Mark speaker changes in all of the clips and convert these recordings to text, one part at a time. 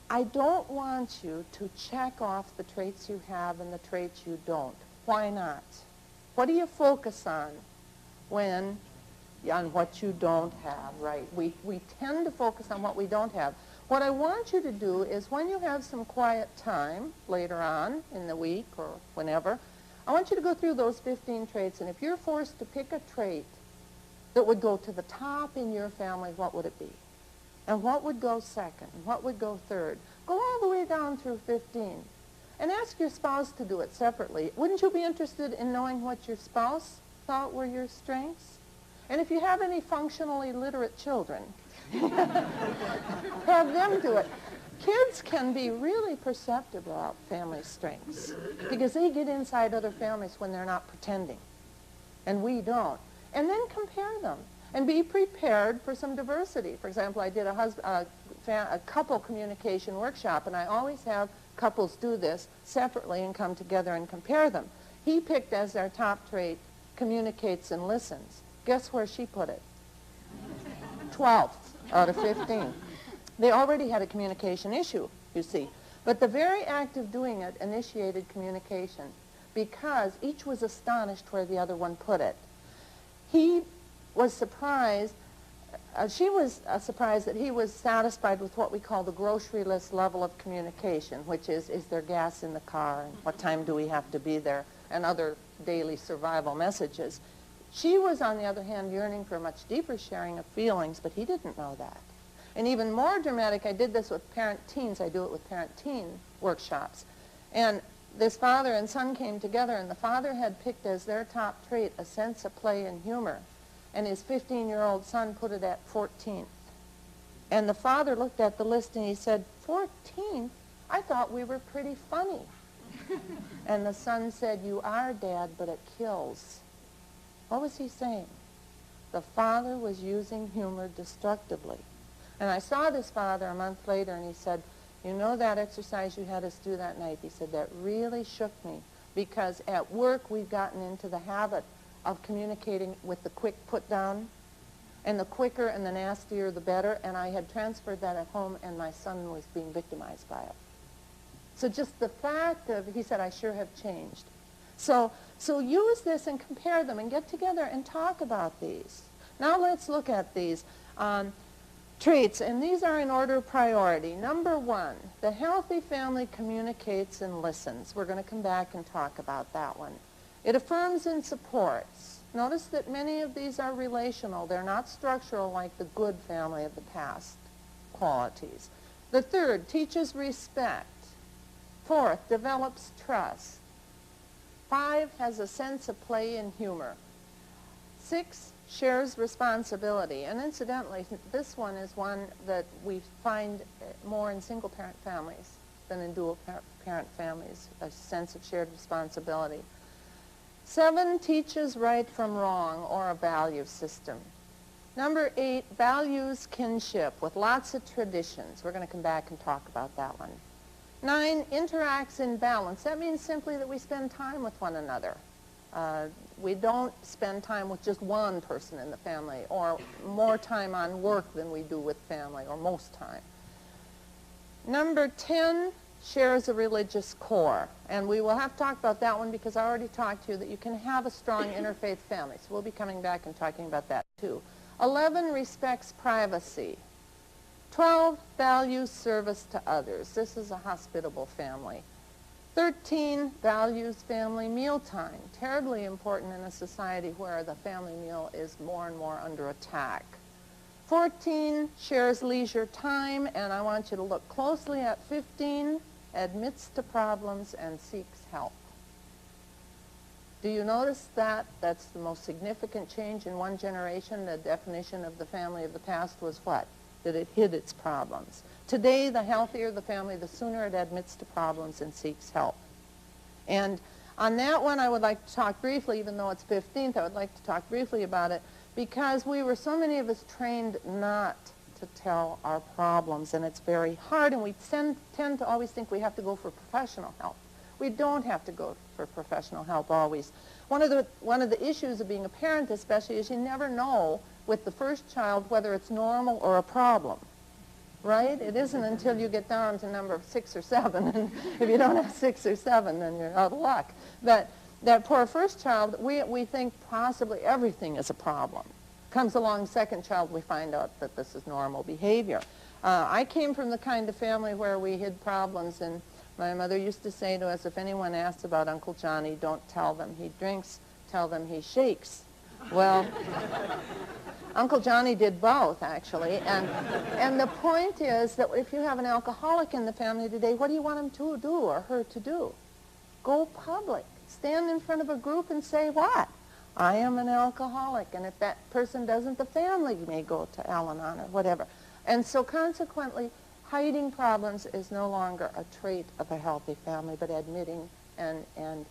Speaker 1: I don't want you to check off the traits you have and the traits you don't. Why not? What do you focus on when, on what you don't have, right? We tend to focus on what we don't have. What I want you to do is when you have some quiet time later on in the week or whenever, I want you to go through those 15 traits, and if you're forced to pick a trait that would go to the top in your family, what would it be? And what would go second? And what would go third? Go all the way down through 15. And ask your spouse to do it separately. Wouldn't you be interested in knowing what your spouse thought were your strengths? And if you have any functionally literate children, have them do it. Kids can be really perceptive about family strengths because they get inside other families when they're not pretending. And we don't. And then compare them. And be prepared for some diversity. For example, I did a couple communication workshop, and I always have couples do this separately and come together and compare them. He picked as their top trait, communicates and listens. Guess where she put it? 12th out of 15. They already had a communication issue, you see. But the very act of doing it initiated communication because each was astonished where the other one put it. He was surprised, she was surprised that he was satisfied with what we call the grocery list level of communication, which is there gas in the car, and what time do we have to be there, and other daily survival messages. She was, on the other hand, yearning for a much deeper sharing of feelings, but he didn't know that. And even more dramatic, I did this with parent teens. I do it with parent-teen workshops. And this father and son came together, and the father had picked as their top trait a sense of play and humor. And his 15-year-old son put it at 14th. And the father looked at the list and he said, 14th? I thought we were pretty funny. And the son said, you are, Dad, but it kills. What was he saying? The father was using humor destructively. And I saw this father a month later, and he said, you know that exercise you had us do that night? He said, that really shook me, because at work we've gotten into the habit of communicating with the quick put down, and the quicker and the nastier the better, and I had transferred that at home, and my son was being victimized by it. So just the fact of, he said, I sure have changed. So use this and compare them and get together and talk about these. Now let's look at these traits, and these are in order of priority. Number 1, the healthy family communicates and listens. We're going to come back and talk about that one. It affirms and supports. Notice that many of these are relational. They're not structural like the good family of the past qualities. The 3rd, teaches respect. 4th, develops trust. 5, has a sense of play and humor. 6, shares responsibility. And incidentally, this one is one that we find more in single-parent families than in dual-parent families, a sense of shared responsibility. 7, teaches right from wrong, or a value system. Number 8, values kinship with lots of traditions. We're going to come back and talk about that one. 9, interacts in balance. That means simply that we spend time with one another. We don't spend time with just one person in the family, or more time on work than we do with family, or most time. Number 10, shares a religious core. And we will have to talk about that one because I already talked to you that you can have a strong interfaith family. So we'll be coming back and talking about that too. 11, respects privacy. 12, values service to others. This is a hospitable family. 13, values family mealtime. Terribly important in a society where the family meal is more and more under attack. 14, shares leisure time, and I want you to look closely at 15, admits to problems and seeks help. Do you notice that? That's the most significant change in one generation. The definition of the family of the past was what? That it hid its problems. Today, the healthier the family, the sooner it admits to problems and seeks help. And on that one, I would like to talk briefly, even though it's 15th, I would like to talk briefly about it, because we were, so many of us, trained not to tell our problems, and it's very hard, and we tend to always think we have to go for professional help. We don't have to go for professional help always. One of the issues of being a parent especially is you never know with the first child whether it's normal or a problem. right? It isn't until you get down to number 6 or 7, and if you don't have 6 or 7, then you're out of luck. But that poor first child, we think possibly everything is a problem. Comes along second child, we find out that this is normal behavior. I came from the kind of family where we hid problems, and my mother used to say to us, if anyone asks about Uncle Johnny, don't tell them he drinks, tell them he shakes. Well, Uncle Johnny did both, actually, and the point is that if you have an alcoholic in the family today, what do you want him to do or her to do? Go public. Stand in front of a group and say what? I am an alcoholic, and if that person doesn't, the family may go to Al-Anon or whatever. And so consequently, hiding problems is no longer a trait of a healthy family, but admitting and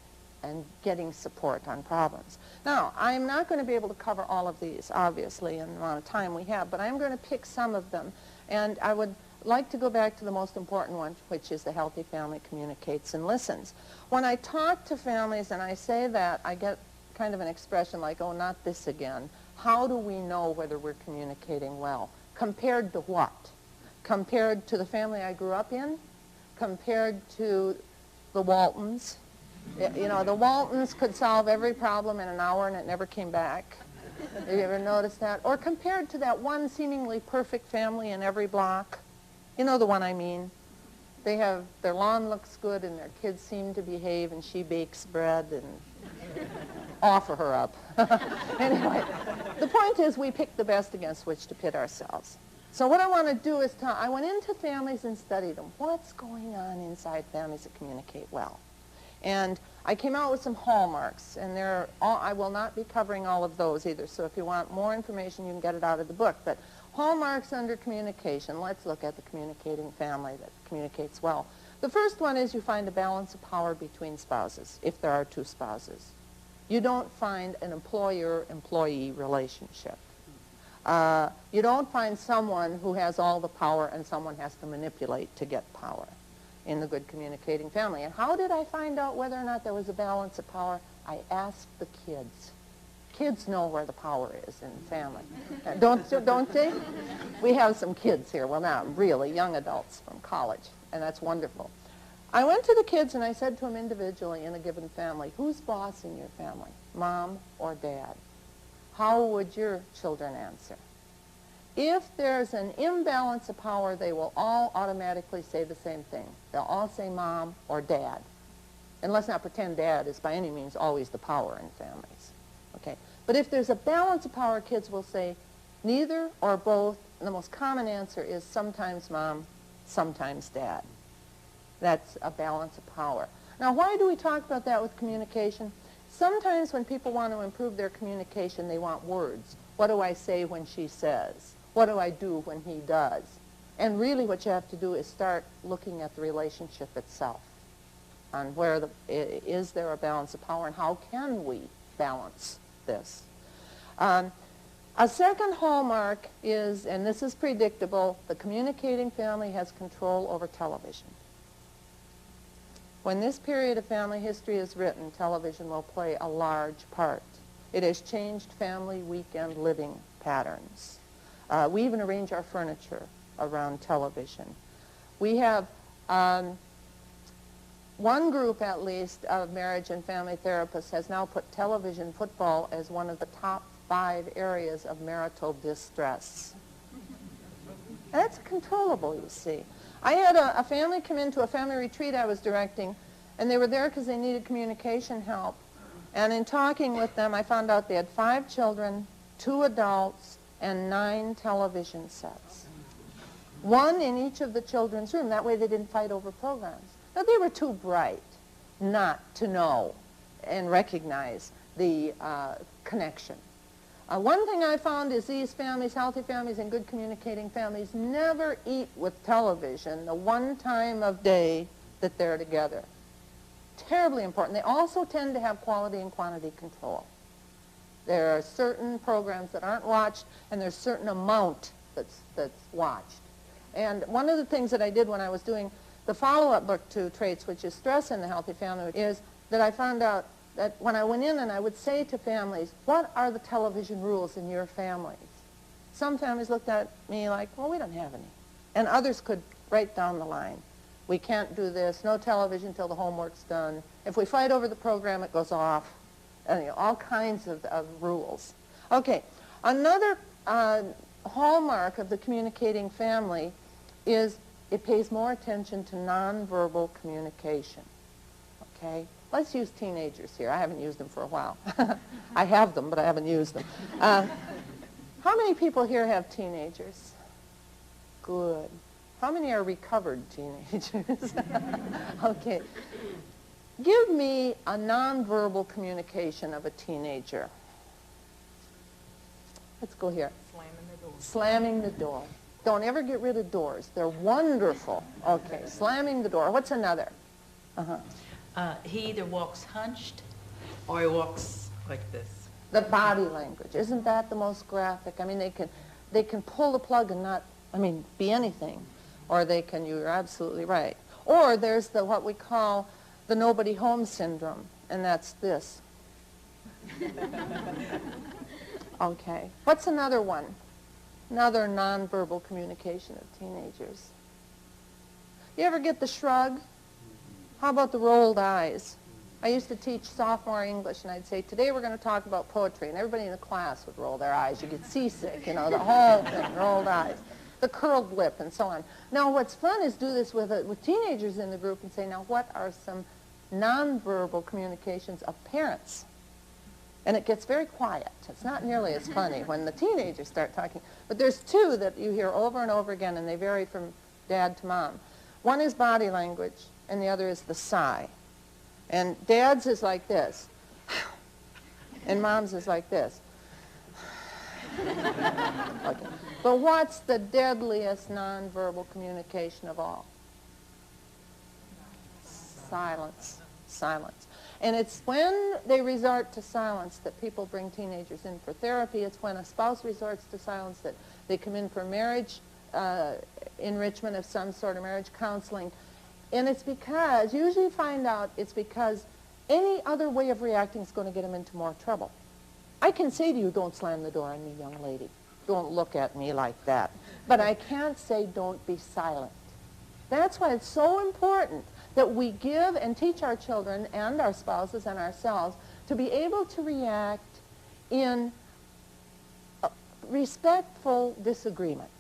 Speaker 1: getting support on problems. Now, I'm not going to be able to cover all of these, obviously, in the amount of time we have, but I'm going to pick some of them, and I would like to go back to the most important one, which is the healthy family communicates and listens. When I talk to families and I say that, I get kind of an expression like, oh, not this again. How do we know whether we're communicating well? Compared to what? Compared to the family I grew up in? Compared to the Waltons? You know, the Waltons could solve every problem in an hour and it never came back. Have you ever noticed that? Or compared to that one seemingly perfect family in every block? You know the one I mean. They have, their lawn looks good and their kids seem to behave and she bakes bread and offer her up. Anyway, the point is we pick the best against which to pit ourselves. So what I want to do is I went into families and studied them. What's going on inside families that communicate well? And I came out with some hallmarks, and I will not be covering all of those either, so if you want more information, you can get it out of the book. But hallmarks under communication, let's look at the communicating family that communicates well. The first one is you find a balance of power between spouses, if there are two spouses. You don't find an employer-employee relationship. You don't find someone who has all the power and someone has to manipulate to get power in the good communicating family. And how did I find out whether or not there was a balance of power? I asked the kids. Kids know where the power is in the family. Don't they? We have some kids here. Well, not really, young adults from college, and that's wonderful. I went to the kids and I said to them individually in a given family, who's boss in your family, mom or dad? How would your children answer? If there's an imbalance of power, they will all automatically say the same thing. They'll all say mom or dad. And let's not pretend dad is by any means always the power in families. Okay? But if there's a balance of power, kids will say neither or both. And the most common answer is sometimes mom, sometimes dad. That's a balance of power. Now, why do we talk about that with communication? Sometimes when people want to improve their communication, they want words. What do I say when she says? What do I do when he does? And really what you have to do is start looking at the relationship itself on where is there a balance of power and how can we balance this? A second hallmark is, and this is predictable, the communicating family has control over television. When this period of family history is written, television will play a large part. It has changed family weekend living patterns. We even arrange our furniture around television. We have one group, at least, of marriage and family therapists has now put television football as one of the top 5 areas of marital distress. That's controllable, you see. I had a family come into a family retreat I was directing, and they were there because they needed communication help. And in talking with them, I found out they had 5 children, 2 adults, and 9 television sets. 1 in each of the children's room. That way they didn't fight over programs. Now, they were too bright not to know and recognize the connection. One thing I found is these families, healthy families and good communicating families, never eat with television the one time of day that they're together. Terribly important. They also tend to have quality and quantity control. There are certain programs that aren't watched, and there's a certain amount that's watched. And one of the things that I did when I was doing the follow-up book to Traits, which is Stress in the Healthy Family, is that I found out that when I went in and I would say to families, what are the television rules in your families? Some families looked at me like, well, we don't have any. And others could right down the line. We can't do this, no television till the homework's done. If we fight over the program, it goes off. And, you know, all kinds of rules. Okay, another hallmark of the communicating family is it pays more attention to nonverbal communication. Okay, let's use teenagers here. I haven't used them for a while. I have them, but I haven't used them. How many people here have teenagers? Good. How many are recovered teenagers? Okay. Give me a nonverbal communication of a teenager. Let's go here.
Speaker 2: Slamming the door.
Speaker 1: Slamming the door. Don't ever get rid of doors. They're wonderful. Okay, slamming the door. What's another?
Speaker 2: He either walks hunched or he walks like this.
Speaker 1: The body language. Isn't that the most graphic? I mean, they can pull the plug and not, I mean, be anything. Or they can, you're absolutely right. Or there's the what we call the nobody home syndrome, and that's this. Okay. What's another one? Another nonverbal communication of teenagers. You ever get the shrug? How about the rolled eyes? I used to teach sophomore English, and I'd say, today we're going to talk about poetry, and everybody in the class would roll their eyes. You get seasick, you know, the whole thing, rolled eyes. The curled lip, and so on. Now, what's fun is do this with teenagers in the group and say, now, what are some nonverbal communications of parents? And it gets very quiet. It's not nearly as funny when the teenagers start talking. But there's two that you hear over and over again, and they vary from dad to mom. One is body language, and the other is the sigh. And dad's is like this, and mom's is like this. Okay. But what's the deadliest nonverbal communication of all? Silence. Silence. And it's when they resort to silence that people bring teenagers in for therapy. It's when a spouse resorts to silence that they come in for marriage enrichment of some sort of marriage counseling. And it's because, usually find out, it's because any other way of reacting is going to get them into more trouble. I can say to you, don't slam the door on me, young lady. Don't look at me like that. But I can't say, don't be silent. That's why it's so important that we give and teach our children and our spouses and ourselves to be able to react in respectful disagreement.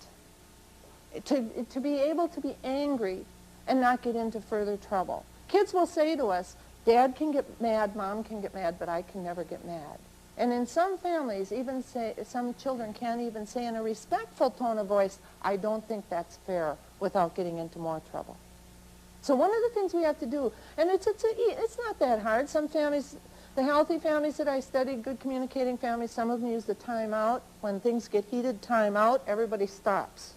Speaker 1: To be able to be angry and not get into further trouble. Kids will say to us, Dad can get mad, Mom can get mad, but I can never get mad. And in some families, even some children can't even say in a respectful tone of voice, I don't think that's fair, without getting into more trouble. So one of the things we have to do, and it's not that hard. Some families, the healthy families that I studied, good communicating families, some of them use the timeout. When things get heated, timeout, everybody stops.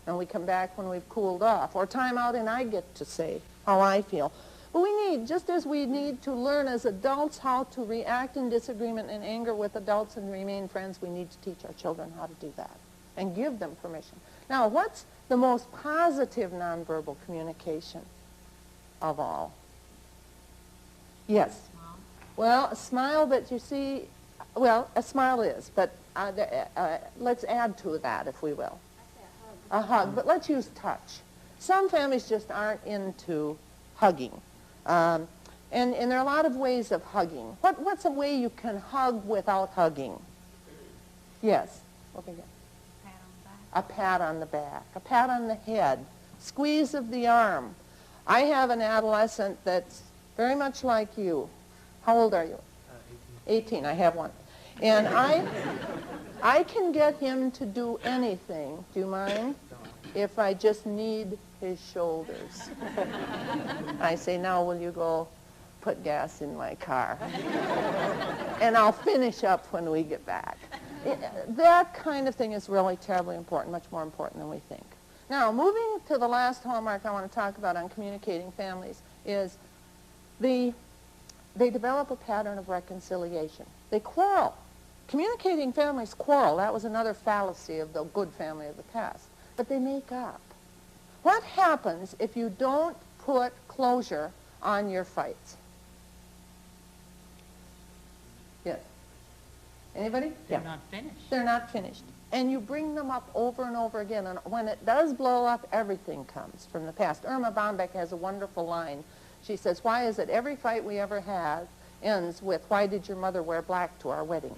Speaker 1: And we come back when we've cooled off. Or timeout and I get to say how I feel. But we need, just as we need to learn as adults how to react in disagreement and anger with adults and remain friends, we need to teach our children how to do that and give them permission. Now, what's the most positive nonverbal communication of all? Yes. Well, a smile, but you see, well, a smile is, but let's add to that, if we will. A hug, but let's use touch. Some families just aren't into hugging. And there are a lot of ways of hugging. What's a way you can hug without hugging? Yes. Okay. A pat on the back. A pat on the head. Squeeze of the arm. I have an adolescent that's very much like you. How old are you? 18. I have one. And I can get him to do anything. Do you mind? If I just need his shoulders. I say, now will you go put gas in my car? And I'll finish up when we get back. That kind of thing is really terribly important, much more important than we think. Now, moving to the last hallmark I want to talk about on communicating families is they develop a pattern of reconciliation. They quarrel. Communicating families quarrel. That was another fallacy of the good family of the past. But they make up. What happens if you don't put closure on your fights? Yes. Anybody?
Speaker 2: They're not finished.
Speaker 1: They're not finished. And you bring them up over and over again, and when it does blow up, everything comes from the past. Irma Bombeck has a wonderful line. She says, why is it every fight we ever have ends with, why did your mother wear black to our wedding?